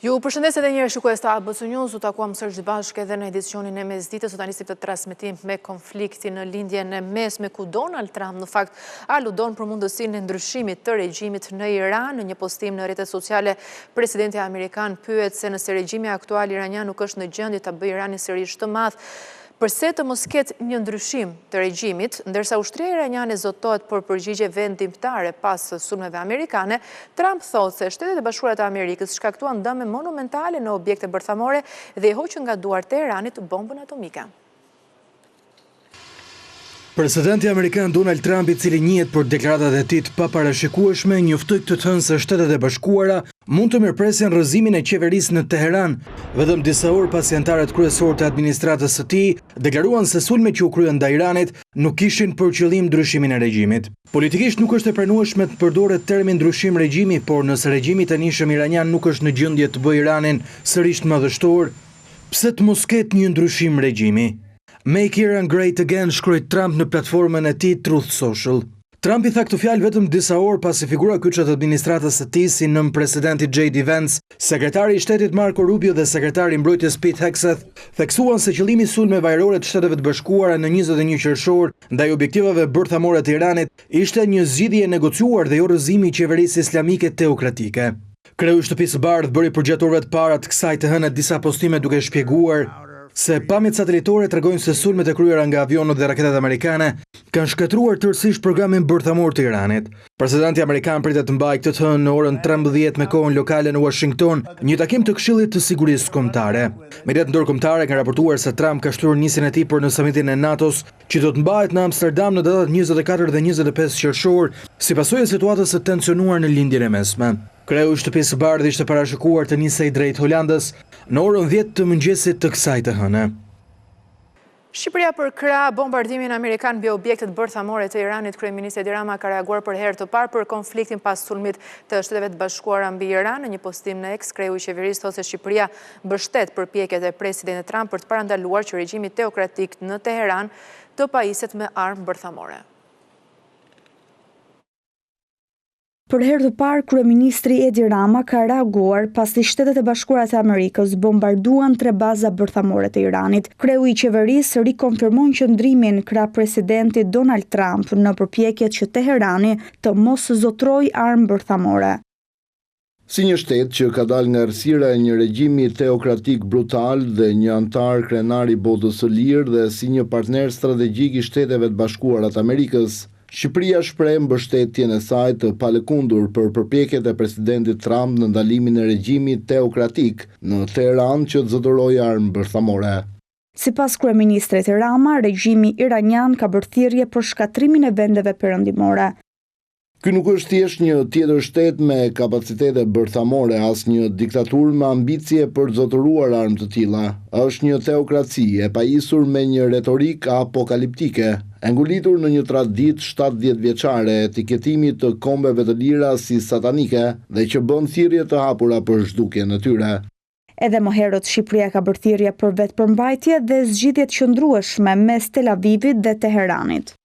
Ju përshëndes edhe njërë shikues të ABC News, u takuam sërish bashkë edhe në edicionin e mesditës, u tani si të transmetim me konfliktin në lindjen e mesme ku Donald Trump në fakt aludon për mundësinë e ndryshimit të regjimit në Iran. Në një postim në rrjetet sociale, presidenti amerikan pyet se nëse regjimi aktual iranian nuk është në gjendje ta bëjë Iranin sërish të madh, përse të mos ketë një ndryshim të regjimit, ndërsa ushtria iraniane zotohet për përgjigje vendimtare pas sulmeve amerikane, Trump thotë se Shtetet e Bashkuara të Amerikës shkaktuan dëme monumentale në objekte bërthamore dhe i hoqën nga duart e Iranit bombën atomike. Presidenti amerikan Donald Trump, i cili njihet për deklaratat e tij të paparashikueshme, njoftoi këtë të hënë se Shtetet e Bashkuara mund të mirëpresin rrëzimin e qeverisë në Teheran. Vetëm disa orë pas anëtarët kryesorë të administratës së tij deklaruan se sulmet që u kryen ndaj Iranit nuk kishin për qëllim ndryshimin e regjimit. Politikisht nuk është e pranueshme të përdoret termi ndryshim regjimi, por nëse regjimi i tanishëm iranian nuk është në gjendje të bëjë Iranin sërish të madhështor, pse të mos ketë një ndryshim regjimi? Make Iran Great Again, shkroi Trump në platformën e tij Truth Social. Trump i tha këtë fjalë vetëm disa orë pasi figura kyçe të administratës së tij si nën presidenti J.D. Vance, sekretari i shtetit Marco Rubio dhe sekretari i mbrojtjes Pete Hegseth theksuan se qëllimi i sulmeve ajrore të Shteteve të Bashkuara në 21 qershor ndaj objektivave bërthamore të Iranit ishte një zgjidhje e negociuar dhe jo rrëzimi i qeverisë islamike teokratike. Kreu i Shtëpisë së Bardhë bëri për gjatë orëve të para të kësaj të hënë disa postime duke shpjeguar se pamjet satelitore tregojnë se sulmet e kryera nga avionët dhe raketat amerikane kanë shkatruar tërësisht programin bërthamor të Iranit. Presidenti amerikan pritet të mbajë këtë të hënë në orën 13 me kohën lokale në Washington një takim të Këshillit të Sigurisë Kombëtare. Mediat ndërkombëtare kanë raportuar se Trump ka shtruar nisjen e tij për në samitin e NATO-s, që do të mbahet në Amsterdam në datat 24 dhe 25 qershor, si pasojë e situatës së tensionuar në lindjen e mesme. Kreu i Shtëpisë së Bardhë ishte parashikuar të nisej drejt Holandës në orën 10 të mëngjesit të kësaj të hënë. Shqipëria përkrah bombardimin amerikan mbi objektet bërthamore të Iranit. Kryeministri Edi Rama ka reaguar për herë të parë për konfliktin pas sulmit të Shteteve të Bashkuara mbi Iran. Në një postim në X, kreu i qeverisë thotë se Shqipëria mbështet përpjekjet e presidentit Trump për të parandaluar që regjimi teokratik në Teheran të pajiset me armë bërthamore. Për herë të parë, kryeministri Edi Rama ka reaguar pasi Shtetet e Bashkuara të Amerikës bombarduan 3 baza bërthamore të Iranit. Kreu i qeverisë rikonfirmon qëndrimin kryepresidentit Donald Trump në përpjekjet që Teherani të mos zotrojë armë bërthamore. Si një shtet që ka dalë nga errësira e një regjimi teokratik brutal dhe një antar krenar i botës së lirë dhe si një partner strategjik i Shteteve të Bashkuara të Amerikës, Shqipëria shpreh mbështetjen e saj të palëkundur për përpjekjet e presidentit Trump në ndalimin e regjimit teokratik në Teheran që të zotërojë armë bërthamore. Sipas kryeministrit Rama, regjimi iranian ka bërë thirrje për shkatrimin e vendeve perëndimore. Ky nuk është thjesht një tjetër shtet me kapacitete bërthamore, as një diktaturë me ambicie për të zotëruar armë të tilla. Është një teokraci e pajisur me një retorik apokaliptike, e ngulitur në një traditë 70 vjeçare e etiketimit të kombeve të lira si satanike dhe që bën thirrje të hapura për zhdukjen e tyre. Edhe më herët Shqipëria ka bërë thirrje për vetëpërmbajtje dhe zgjidhje të qëndrueshme mes Tel Avivit dhe Teheranit.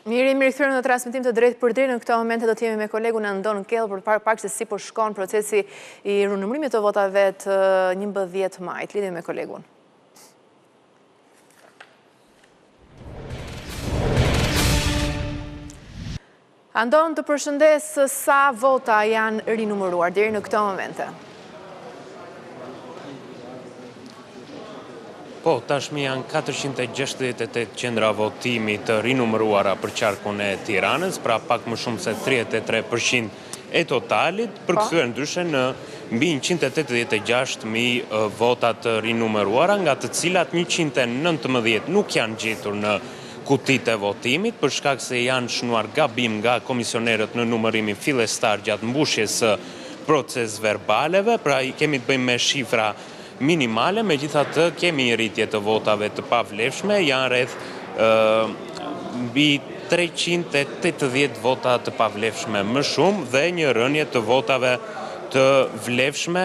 Mirë rikthyer në transmetim të drejtë për drejtë. Në këtë moment do të jemi me kolegun Andon Kell për të parë pak se si po shkon procesi i numërimit të votave të 11 majit. Lidhemi me kolegun. Andon, të përshëndes, sa vota janë rinumëruar deri në këtë moment? Po, tashmi janë 468 qendra votimi të rinumëruara për qarkun e Tiranës, pra pak më shumë se 33% e totalit, përkthyer ndryshe në mbi 186.000 vota të rinumëruara, nga të cilat 119 nuk janë gjetur në kutitë e votimit, për shkak se janë shënuar gabim nga komisionerët në numërimin fillestar gjatë mbushjes së proces verbaleve, pra i kemi të bëjmë me shifra minimale, megjithatë kemi një rritje të votave të pavlefshme, janë rreth mbi 380 vota të pavlefshme më shumë dhe një rënje të votave të vlefshme,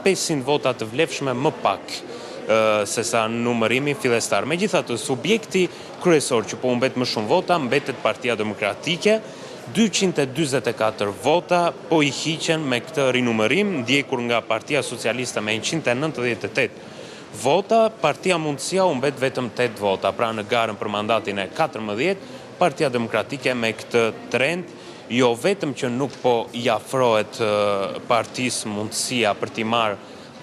500 vota të vlefshme më pak se sa numërimin fillestar. Megjithatë, subjekti kryesor që po humbet më shumë vota mbetet Partia Demokratike, 224 vota po i hiqen me këtë rinumërim, ndjekur nga Partia Socialiste me 198 vota, Partia Mundësia u mbet vetëm 8 vota, pra në garën për mandatin e 14, Partia Demokratike me këtë trend, jo vetëm që nuk po i afrohet Partisë Mundësia për t'i marrë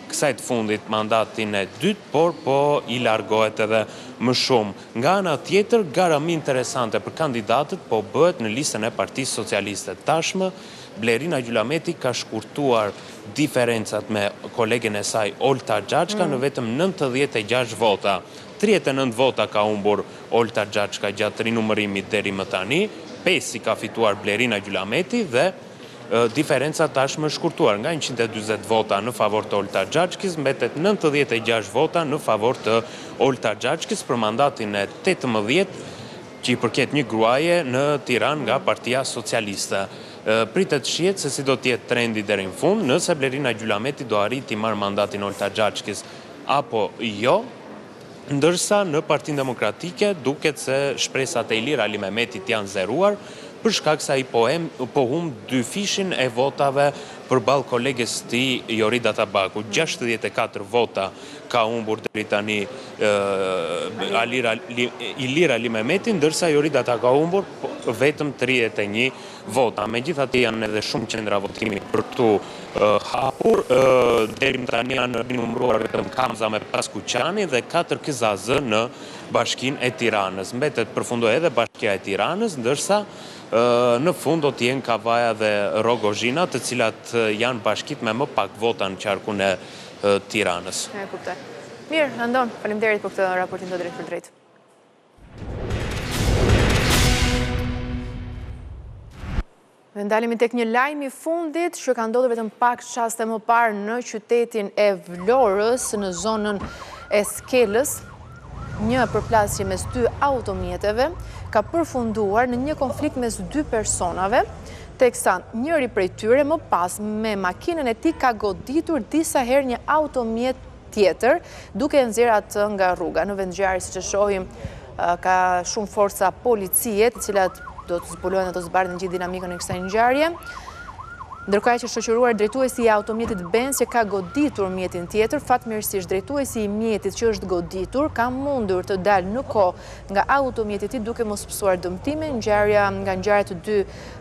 kësaj të fundit mandatin e dytë, por po i largohet edhe më shumë. Nga ana tjetër, gara më interesante për kandidatët po bëhet në listën e Partisë Socialiste. Tashmë, Blerina Gjulameti ka shkurtuar diferencat me kolegen e saj Olta Xhaçka në vetëm 96 vota. 39 vota ka humbur Olta Xhaçka gjatë rinumërimit deri më tani, 5 i ka fituar Blerina Gjulameti dhe diferenca tashmë shkurtuar nga 140 vota në favor të Olta Xhaçkis, mbetet 96 vota në favor të Olta Xhaçkis për mandatin e 18 që i përket një gruaje në Tiranë nga Partia Socialiste. Pritet shihet se si do t'jetë trendi deri në fund, nëse Blerina Gjulameti do arriti të marrë mandatin Olta Xhaçkis apo jo, ndërsa në Partinë Demokratike duket se shpresat e Ilir Ali Mehmetit janë zeruar, për shkak se ai po humb 2 fishin e votave përballë koleges tij Jorida Tabaku. 64 vota ka humbur deri tani Ilir Ali Mehmeti, ndërsa Jorida ka humbur vetëm 31 vota. Megjithatë janë edhe shumë qendra votimi për tu hapur. Deri më tani janë rinumëruar vetëm Kamza me Paskuqani dhe 4 KZZ në Bashkinë e Tiranës. Mbetet përfundoi edhe Bashkia e Tiranës, ndërsa në fund do t'jenë Kavaja dhe Rogozhina, të cilat janë bashkit me më pak vota në qarkun e Tiranës. E kuptoj. Mirë, Andon, faleminderit për këtë raportin të drejt për drejt. Ndalemi tek një lajm i fundit që ka ndodhur vetëm pak çaste më parë në qytetin e Vlorës, në zonën e Skelës. Një përplasje mes 2 automjeteve ka përfunduar në një konflikt mes 2 personave, teksa njëri prej tyre më pas me makinën e tij ka goditur disa herë një automjet tjetër, duke nxjerrë atë nga rruga. Në vendngjarje, siç e shohim, ka shumë forca policie, të cilat do të zbulojnë ato zbardhën në gjithë dinamikën e kësaj ngjarje. Ndërkohë që shoqëruar drejtuesi i automjetit Benz që ka goditur mjetin tjetër, fatmirësisht drejtuesi i mjetit që është goditur ka mundur të dalë në kohë nga automjeti i tij duke mos pësuar dëmtime. Nga ngjarjet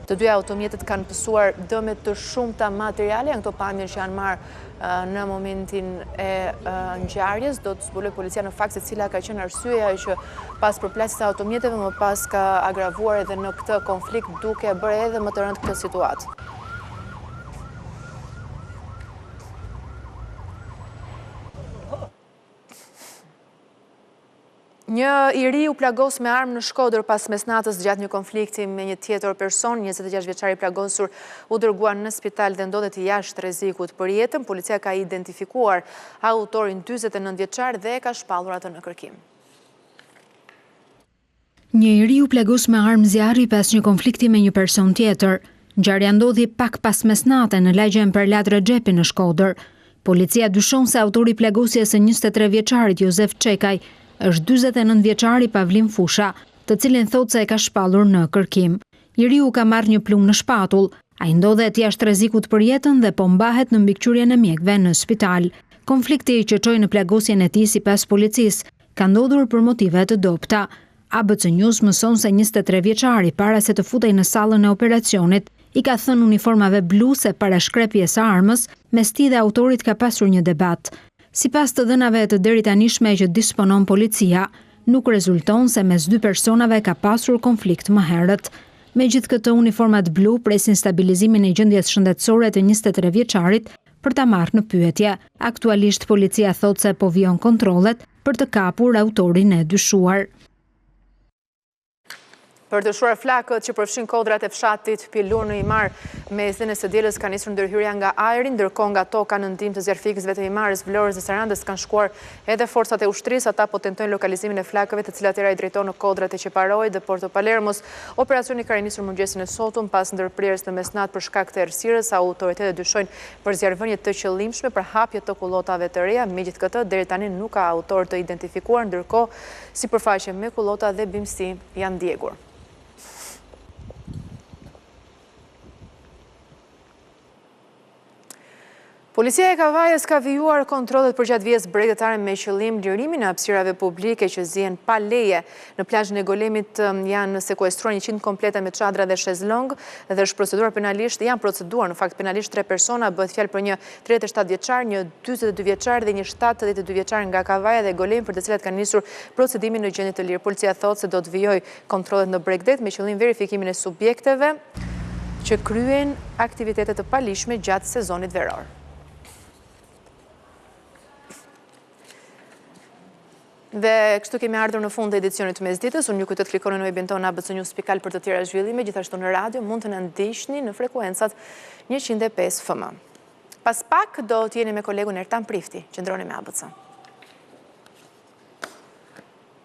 të dy automjetet kanë pësuar dëme të shumta materiale, janë këto pamje që janë marrë në momentin e ngjarjes. Do të zbuloj policia në fakt se cila ka qenë arsyeja që pas përplasjes së automjeteve më pas ka agravuar edhe në këtë konflikt, duke bërë edhe më të rëndë këtë situatë. Një i ri u plagos me armë në Shkodër pas mesnatës gjatë një konflikti me një tjetër person. 26 vjeçari i plagosur u dërguar në spital dhe ndodhet jashtë rrezikut për jetën. Policia ka identifikuar autorin 49 vjeçar dhe ka shpallur atë në kërkim. Një i ri u plagos me armë zjarri pas një konflikti me një person tjetër. Ngjarja ndodhi pak pas mesnate në lagjen Perlat Rexhepi në Shkodër. Policia dyshon se autori i plagosjes së 23 vjeçarit Jozef Çekaj është 49 vjeçari Pavlin Fusha, të cilin thotë se e ka shpallur në kërkim. I riu ka marrë një plumb në shpatull. Ai ndodhet jashtë rrezikut për jetën dhe po mbahet në mbikëqyrjen e mjekëve në spital. Konflikti që çoi në plagosjen e tij sipas policisë ka ndodhur për motive të dobta. ABC News mëson se 23 vjeçari para se të futej në sallën e operacionit i ka thënë uniformave blu se para shkrepjes së armës mes tij dhe autorit ka pasur një debat. Sipas të dhënave të deri tanishme që disponon policia, nuk rezulton se mes 2 personave ka pasur konflikt më herët. Megjithatë, uniformat blu presin stabilizimin e gjendjes shëndetësore të 23 vjeçarit për ta marrë në pyetje. Aktualisht policia thotë se po vijon kontrollet për të kapur autorin e dyshuar. Për të shuar flakët që përfshin kodrat e fshatit Pilur në Imar, mesdhen e së dielës ka nisur ndërhyrja nga ajri, ndërkohë nga toka në ndihmë të zjarfikësve të Imarës, Vlorës dhe Sarandës kanë shkuar edhe forcat e ushtrisë. Ata po tentojnë lokalizimin e flakëve, të cilat era i drejton në kodrat e Qeparoj dhe Porto Palermos. Operacioni ka rinisur mëngjesin e sotëm pas ndërprerjes në mesnatë për shkak të errësirës. Autoritetet dyshojnë për zjarrvënie të qëllimshme për hapje të kullotave të reja. Megjithatë, deri tani nuk ka autor të identifikuar, ndërkohë sipërfaqe me kullota dhe bimësi janë ndjekur. Policia e Kavajës ka vijuar kontrollet përgjatë vijës bregdetare me qëllim lirimin e hapësirave publike që zihen pa leje. Në plazhin e Golemit janë sekuestruar 100 kompleta me çadra dhe shezlong dhe është proceduar penalisht, janë proceduar në fakt penalisht 3 persona, bëhet fjalë për një 37 vjeçar, një 42 vjeçar dhe një 72 vjeçar nga Kavaja dhe Golemi, për të cilat kanë nisur procedimin në gjendje të lirë. Policia thotë se do të vijojë kontrollet në Bregdet me qëllim verifikimin e subjekteve që kryen aktivitete të palishme gjatë sezonit veror. Dhe kështu kemi ardhur në fund të edicionit të mesditës. Unë ju kujtoj të klikoni në webin tonë abc.news.al për të tjera zhvillime, gjithashtu në radio mund të na ndiqni në frekuencat 105 FM. Pas pak do të jeni me kolegun Ertan Prifti. Qëndroni me ABC.